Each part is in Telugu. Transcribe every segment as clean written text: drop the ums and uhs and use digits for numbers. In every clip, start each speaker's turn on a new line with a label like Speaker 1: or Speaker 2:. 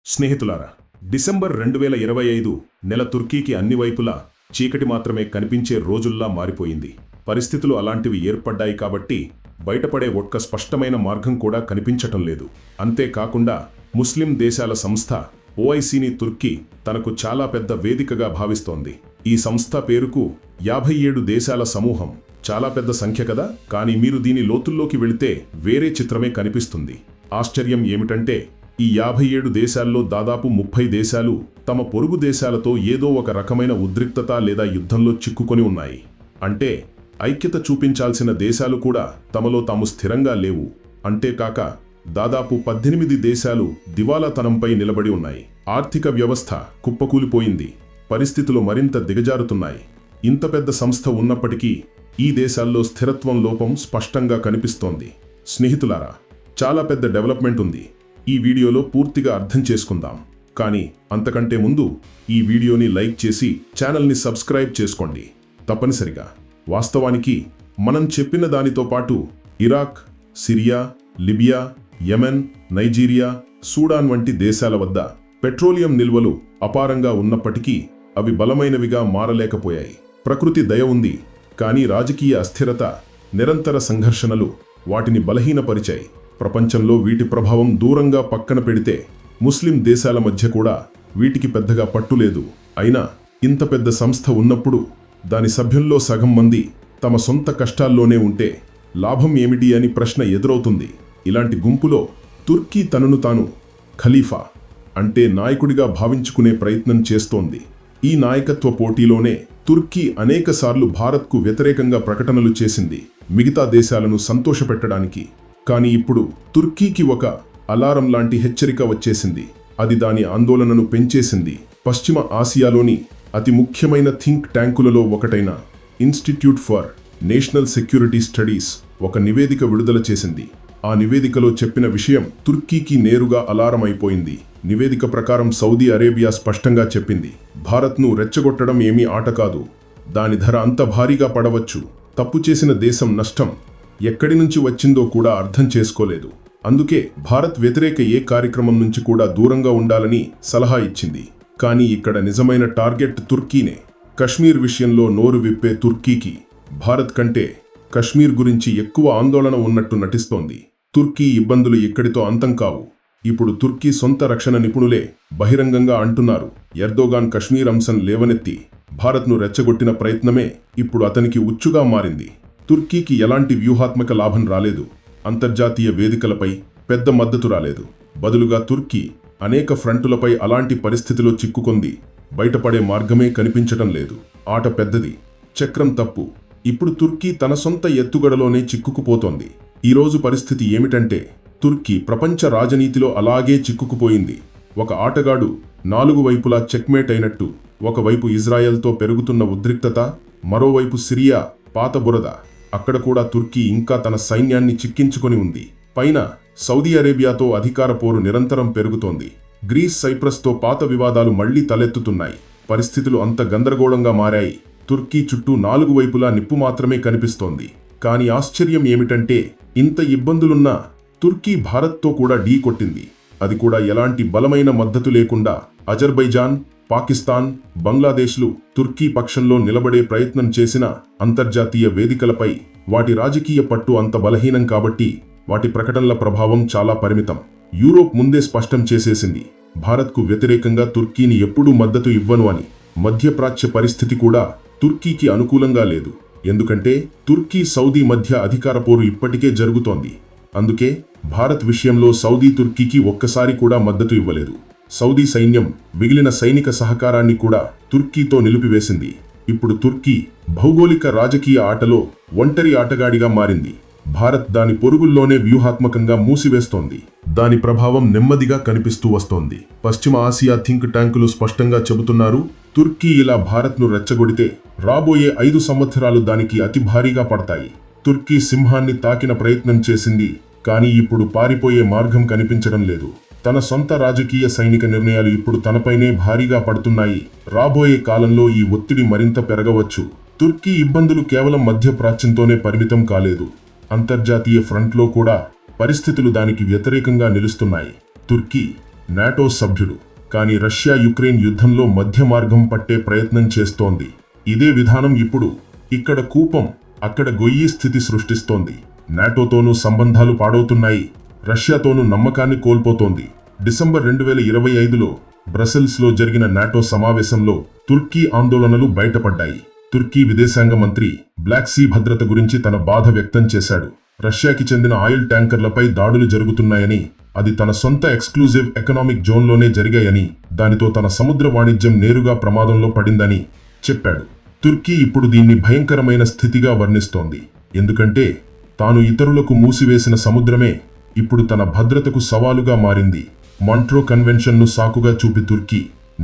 Speaker 1: స్నేహితులారా, డిసెంబర్ 2025 నెల తుర్కీకి అన్ని వైపులా చీకటి మాత్రమే కనిపించే రోజుల్లా మారిపోయింది. పరిస్థితులు అలాంటివి ఏర్పడ్డాయి కాబట్టి బయటపడే ఒక్క స్పష్టమైన మార్గం కూడా కనిపించటం లేదు. అంతేకాకుండా ముస్లిం దేశాల సంస్థ ఓఐసీని తుర్కీ తనకు చాలా పెద్ద వేదికగా భావిస్తోంది. ఈ సంస్థ పేరుకు 57 దేశాల సమూహం. చాలా పెద్ద సంఖ్య కదా. కానీ మీరు దీని లోతుల్లోకి వెళితే వేరే చిత్రమే కనిపిస్తుంది. ఆశ్చర్యం ఏమిటంటే ఈ 57 దేశాల్లో దాదాపు 30 దేశాలు తమ పొరుగు దేశాలతో ఏదో ఒక రకమైన ఉద్రిక్తత లేదా యుద్ధంలో చిక్కుకొని ఉన్నాయి. అంటే ఐక్యత చూపించాల్సిన దేశాలు కూడా తమలో తాము స్థిరంగా లేవు. అంతేకాక దాదాపు 18 దేశాలు దివాలాతనంపై నిలబడి ఉన్నాయి. ఆర్థిక వ్యవస్థ కుప్పకూలిపోయింది. పరిస్థితులు మరింత దిగజారుతున్నాయి. ఇంత పెద్ద సంస్థ ఉన్నప్పటికీ ఈ దేశాల్లో స్థిరత్వం లోపం స్పష్టంగా కనిపిస్తోంది. స్నేహితులారా, చాలా పెద్ద డెవలప్మెంట్ ఉంది. ఈ వీడియోలో పూర్తిగా అర్థం చేసుకుందాం. కానీ అంతకంటే ముందు ఈ వీడియోని లైక్ చేసి ఛానల్ని సబ్స్క్రైబ్ చేసుకోండి తప్పనిసరిగా. వాస్తవానికి మనం చెప్పిన దానితో పాటు Iraq, Syria, Libya, Yemen, Nigeria, Sudan వంటి దేశాల వద్ద పెట్రోలియం నిల్వలు అపారంగా ఉన్నప్పటికీ అవి బలమైనవిగా మారలేకపోయాయి. ప్రకృతి దయ ఉంది, కానీ రాజకీయ అస్థిరత, నిరంతర సంఘర్షణలు వాటిని బలహీనపరిచాయి. ప్రపంచంలో వీటి ప్రభావం దూరంగా పక్కన పెడితే ముస్లిం దేశాల మధ్య కూడా వీటికి పెద్దగా పట్టులేదు. అయినా ఇంత పెద్ద సంస్థ ఉన్నప్పుడు దాని సభ్యుల్లో సగం మంది తమ సొంత కష్టాల్లోనే ఉంటే లాభం ఏమిటి అని ప్రశ్న ఎదురవుతుంది. ఇలాంటి గుంపులో తుర్కీ తనను తాను ఖలీఫా అంటే నాయకుడిగా భావించుకునే ప్రయత్నం చేస్తోంది. ఈ నాయకత్వ పోటీలోనే తుర్కీ అనేకసార్లు భారత్కు వ్యతిరేకంగా ప్రకటనలు చేసింది, మిగతా దేశాలను సంతోషపెట్టడానికి. కానీ ఇప్పుడు తుర్కీకి ఒక అలారం లాంటి హెచ్చరిక వచ్చేసింది. అది దాని ఆందోళనను పెంచేసింది. పశ్చిమ ఆసియాలోని అతి ముఖ్యమైన థింక్ ట్యాంకులలో ఒకటైన institute for national security studies ఒక నివేదిక విడుదల చేసింది. ఆ నివేదికలో చెప్పిన విషయం తుర్కీకి నేరుగా అలారం అయిపోయింది. నివేదిక ప్రకారం సౌదీ అరేబియా స్పష్టంగా చెప్పింది, భారత్ను రెచ్చగొట్టడం ఏమీ ఆట కాదు. దాని ధర అంత భారీగా పడవచ్చు. తప్పు చేసిన దేశం నష్టం ఎక్కడి నుంచి వచ్చిందో కూడా అర్థం చేసుకోలేదు. అందుకే భారత్ వ్యతిరేక ఏ కార్యక్రమం నుంచి కూడా దూరంగా ఉండాలని సలహా ఇచ్చింది. కానీ ఇక్కడ నిజమైన టార్గెట్ తుర్కీనే. కశ్మీర్ విషయంలో నోరు విప్పే తుర్కీకి భారత్ కంటే కశ్మీర్ గురించి ఎక్కువ ఆందోళన ఉన్నట్టు నటిస్తోంది. తుర్కీ ఇబ్బందులు ఇక్కడితో అంతం కావు. ఇప్పుడు తుర్కీ సొంత రక్షణ నిపుణులే బహిరంగంగా అంటున్నారు, ఎర్దోగాన్ కశ్మీర్ అంశం లేవనెత్తి భారత్ను రెచ్చగొట్టిన ప్రయత్నమే ఇప్పుడు అతనికి ఉచ్చుగా మారింది. తుర్కీకి ఎలాంటి వ్యూహాత్మక లాభం రాలేదు. అంతర్జాతీయ వేదికలపై పెద్ద మద్దతు రాలేదు. బదులుగా తుర్కీ అనేక ఫ్రంటులపై అలాంటి పరిస్థితిలో చిక్కుకొంది. బయటపడే మార్గమే కనిపించటం లేదు. ఆట పెద్దది, చక్రం తప్పు. ఇప్పుడు తుర్కీ తన సొంత ఎత్తుగడలోనే చిక్కుకుపోతోంది. ఈరోజు పరిస్థితి ఏమిటంటే తుర్కీ ప్రపంచ రాజనీతిలో అలాగే చిక్కుకుపోయింది. ఒక ఆటగాడు 4 వైపులా చెక్మేట్ అయినట్టు. ఒకవైపు ఇజ్రాయెల్తో పెరుగుతున్న ఉద్రిక్తత, మరోవైపు సిరియా పాత బురద. అక్కడ కూడా తుర్కీ ఇంకా తన సైన్యాన్ని చిక్కించుకొని ఉంది. పైన సౌదీ అరేబియాతో అధికార పోరు నిరంతరం పెరుగుతోంది. గ్రీస్, సైప్రస్తో పాత వివాదాలు మళ్లీ తలెత్తుతున్నాయి. పరిస్థితులు అంత గందరగోళంగా మారాయి. తుర్కీ చుట్టూ 4 వైపులా నిప్పు మాత్రమే కనిపిస్తోంది. కానీ ఆశ్చర్యం ఏమిటంటే ఇంత ఇబ్బందులున్నా తుర్కీ భారత్తో కూడా ఢీ కొట్టింది. అది కూడా ఎలాంటి బలమైన మద్దతు లేకుండా. అజర్బైజాన్, పాకిస్తాన్, బంగ్లాదేశ్లు తుర్కీ పక్షంలో నిలబడే ప్రయత్నం చేసినా అంతర్జాతీయ వేదికలపై వాటి రాజకీయ పట్టు అంత బలహీనం కాబట్టి వాటి ప్రకటనల ప్రభావం చాలా పరిమితం. యూరోప్ ముందే స్పష్టం చేసేసింది, భారత్కు వ్యతిరేకంగా తుర్కీని ఎప్పుడూ మద్దతు ఇవ్వను అని. మధ్యప్రాచ్య పరిస్థితి కూడా తుర్కీకి అనుకూలంగా లేదు. ఎందుకంటే తుర్కీ, సౌదీ మధ్య అధికార పోరు ఇప్పటికే జరుగుతోంది. అందుకే భారత్ విషయంలో సౌదీ తుర్కీకి ఒక్కసారి కూడా మద్దతు ఇవ్వలేదు. సౌదీ సైన్యం మిగిలిన సైనిక సహకారాన్ని కూడా తుర్కీతో నిలిపివేసింది. ఇప్పుడు తుర్కీ భౌగోళిక రాజకీయ ఆటలో ఒంటరి ఆటగాడిగా మారింది. భారత్ దాని పొరుగుల్లోనే వ్యూహాత్మకంగా మూసివేస్తోంది. దాని ప్రభావం నెమ్మదిగా కనిపిస్తూ వస్తోంది. పశ్చిమ ఆసియా థింక్ ట్యాంకులు స్పష్టంగా చెబుతున్నారు, తుర్కీ ఇలా భారత్ను రెచ్చగొడితే రాబోయే 5 సంవత్సరాలు దానికి అతి భారీగా పడతాయి. తుర్కీ సింహాన్ని తాకిన ప్రయత్నం చేసింది, కానీ ఇప్పుడు పారిపోయే మార్గం కనిపించడం లేదు. తన సొంత రాజకీయ సైనిక నిర్ణయాలు ఇప్పుడు తనపైనే భారీగా పడుతున్నాయి. రాబోయే కాలంలో ఈ ఒత్తిడి మరింత పెరగవచ్చు. తుర్కీ ఇబ్బందులు కేవలం మధ్యప్రాచ్యంతోనే పరిమితం కాలేదు. అంతర్జాతీయ ఫ్రంట్లో కూడా పరిస్థితులు దానికి వ్యతిరేకంగా నిలుస్తున్నాయి. తుర్కీ నాటో సభ్యులు. కానీ రష్యా యుక్రెయిన్ యుద్ధంలో మధ్య మార్గం పట్టే ప్రయత్నం చేస్తోంది. ఇదే విధానం ఇప్పుడు ఇక్కడ కూపం అక్కడ గొయ్యి స్థితి సృష్టిస్తోంది. నాటోతోనూ సంబంధాలు పాడవుతున్నాయి, రష్యాతోనూ నమ్మకాన్ని కోల్పోతోంది. డిసెంబర్ 2025లో బ్రసెల్స్లో జరిగిన నాటో సమావేశంలో తుర్కీ ఆందోళనలు బయటపడ్డాయి. తుర్కీ విదేశాంగ మంత్రి బ్లాక్ సీ భద్రత గురించి తన బాధ వ్యక్తం చేశాడు. రష్యాకి చెందిన ఆయిల్ ట్యాంకర్లపై దాడులు జరుగుతున్నాయని, అది తన సొంత ఎక్స్క్లూజివ్ ఎకనామిక్ జోన్లోనే జరిగాయని, దానితో తన సముద్ర వాణిజ్యం నేరుగా ప్రమాదంలో పడిందని చెప్పాడు. తుర్కీ ఇప్పుడు దీన్ని భయంకరమైన స్థితిగా వర్ణిస్తోంది. ఎందుకంటే తాను ఇతరులకు మూసివేసిన సముద్రమే ఇప్పుడు తన భద్రతకు సవాలుగా మారింది. మాంట్రో కన్వెన్షన్ను సాకుగా చూపి తుర్కీ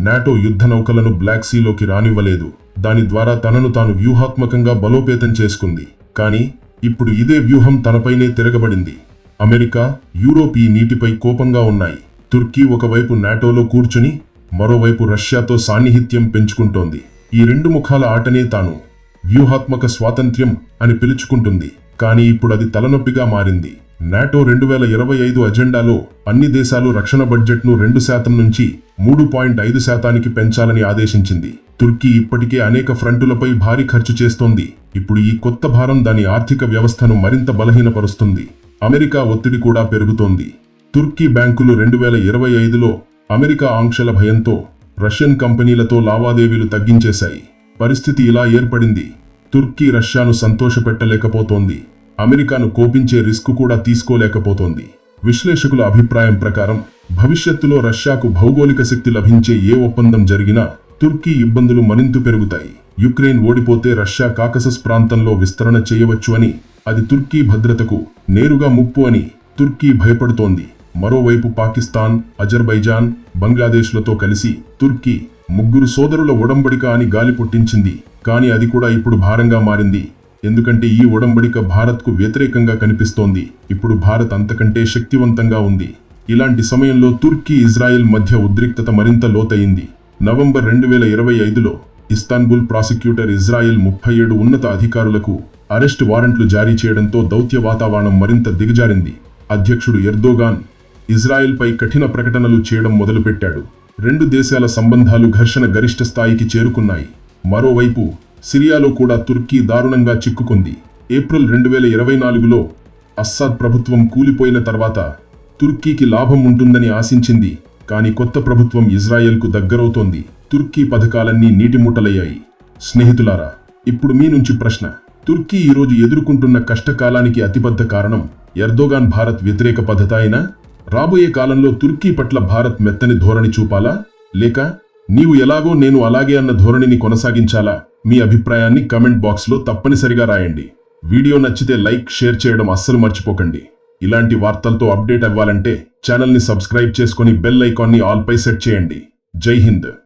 Speaker 1: నాటో యుద్ధ నౌకలను బ్లాక్ సీలోకి రానివ్వలేదు. దాని ద్వారా తనను తాను వ్యూహాత్మకంగా బలోపేతం చేసుకుంది. కానీ ఇప్పుడు ఇదే వ్యూహం తనపైనే తిరగబడింది. అమెరికా, యూరోప్ ఈ నీటిపై కోపంగా ఉన్నాయి. తుర్కీ ఒకవైపు నాటోలో కూర్చుని మరోవైపు రష్యాతో సాన్నిహిత్యం పెంచుకుంటోంది. ఈ రెండు ముఖాల ఆటనే తాను వ్యూహాత్మక స్వాతంత్ర్యం అని పిలుచుకుంటుంది. కానీ ఇప్పుడు అది తలనొప్పిగా మారింది. నాటో 2025 అజెండాలో అన్ని దేశాలు రక్షణ బడ్జెట్ను 2% నుంచి 3.5%కి పెంచాలని ఆదేశించింది. తుర్కీ ఇప్పటికే అనేక ఫ్రంటులపై భారీ ఖర్చు చేస్తోంది. ఇప్పుడు ఈ కొత్త భారం దాని ఆర్థిక వ్యవస్థను మరింత బలహీనపరుస్తుంది. అమెరికా ఒత్తిడి కూడా పెరుగుతోంది. తుర్కీ బ్యాంకులు 2025లో అమెరికా ఆంక్షల భయంతో రష్యన్ కంపెనీలతో లావాదేవీలు తగ్గించేశాయి. పరిస్థితి ఇలా ఏర్పడింది. తుర్కీ రష్యాను సంతోషపెట్టలేకపోతోంది, అమెరికాను కోపించే రిస్క్ కూడా తీసుకోలేకపోతోంది. విశ్లేషకుల అభిప్రాయం ప్రకారం భవిష్యత్తులో రష్యాకు భౌగోళిక శక్తి లభించే ఏ ఒప్పందం జరిగినా తుర్కీ ఇబ్బందులు మరింత పెరుగుతాయి. యుక్రెయిన్ ఓడిపోతే రష్యా కాకసస్ ప్రాంతంలో విస్తరణ చేయవచ్చు అని, అది తుర్కీ భద్రతకు నేరుగా ముప్పు అని తుర్కీ భయపడుతోంది. మరోవైపు పాకిస్తాన్, అజర్బైజాన్, బంగ్లాదేశ్లతో కలిసి తుర్కీ 3 సోదరుల ఒడంబడిక అని గాలి పుట్టించింది. కానీ అది కూడా ఇప్పుడు భారంగా మారింది. ఎందుకంటే ఈ ఒడంబడిక భారత్కు వ్యతిరేకంగా కనిపిస్తోంది. ఇప్పుడు భారత్ అంతకంటే శక్తివంతంగా ఉంది. ఇలాంటి సమయంలో తుర్కీ, ఇజ్రాయెల్ మధ్య ఉద్రిక్తత మరింత లోతయింది. నవంబర్ 2025లో ఇస్తాన్బుల్ ప్రాసిక్యూటర్ ఇజ్రాయెల్ 37 ఉన్నత అధికారులకు అరెస్ట్ వారెంట్లు జారీ చేయడంతో దౌత్య వాతావరణం మరింత దిగజారింది. అధ్యక్షుడు ఎర్దోగాన్ ఇజ్రాయెల్పై కఠిన ప్రకటనలు చేయడం మొదలుపెట్టాడు. రెండు దేశాల సంబంధాలు ఘర్షణ గరిష్ట స్థాయికి చేరుకున్నాయి. మరోవైపు సిరియాలో కూడా తుర్కీ దారుణంగా చిక్కుకుంది. ఏప్రిల్ 2024లో అస్సాద్ ప్రభుత్వం కూలిపోయిన తర్వాత తుర్కీకి లాభం ఉంటుందని ఆశించింది. కానీ కొత్త ప్రభుత్వం ఇజ్రాయెల్కు దగ్గరవుతోంది. తుర్కీ పథకాలన్నీ నీటిముట్టలయ్యాయి. స్నేహితులారా, ఇప్పుడు మీ నుంచి ప్రశ్న. తుర్కీ ఈరోజు ఎదుర్కొంటున్న కష్టకాలానికి అతిపెద్ద కారణం ఎర్దోగాన్ భారత్ వ్యతిరేక పద్ధతి అయినా? రాబోయే కాలంలో తుర్కీ పట్ల భారత్ మెత్తని ధోరణి చూపాలా, లేక నీవు ఎలాగో నేను అలాగే అన్న ధోరణిని కొనసాగించాలా? మీ అభిప్రాయాన్ని కమెంట్ బాక్స్లో తప్పనిసరిగా రాయండి. వీడియో నచ్చితే లైక్, షేర్ చేయడం అస్సలు మర్చిపోకండి. ఇలాంటి వార్తలతో అప్డేట్ అవ్వాలంటే ఛానల్ని సబ్స్క్రైబ్ చేసుకొని బెల్ ఐకాన్ని ఆల్ పై సెట్ చేయండి. జై హింద్.